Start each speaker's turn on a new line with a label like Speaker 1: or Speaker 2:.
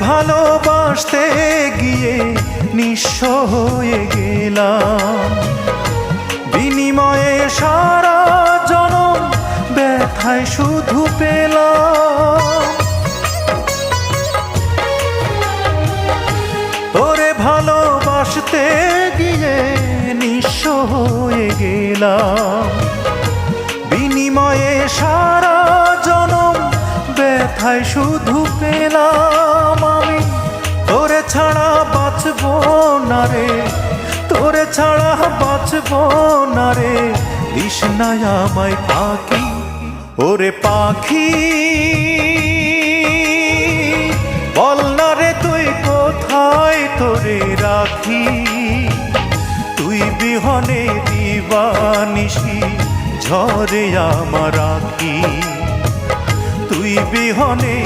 Speaker 1: ভালোবাসতে গিয়ে নিঃস্ব হয়ে গেলাম, বিনিময়ে সারা জনম ব্যথায় শুধু পেলাম। তোরে ভালোবাসতে গিয়ে নিঃস্ব হয়ে গেলাম, বিনিময়ে সারা জনম ব্যথায় শুধু পেলাম। আমি তোরে ছাড়া বাঁচব না রে, তোরে ছাড়া বাঁচব না রে, দিস না আমায় পাখি। ওরে পাখি বল না রে তুই কোথায় তোরে রাখি, তুই বিহনে দিবানিশি ঝরে আমার আঁখি, তুই বিহনে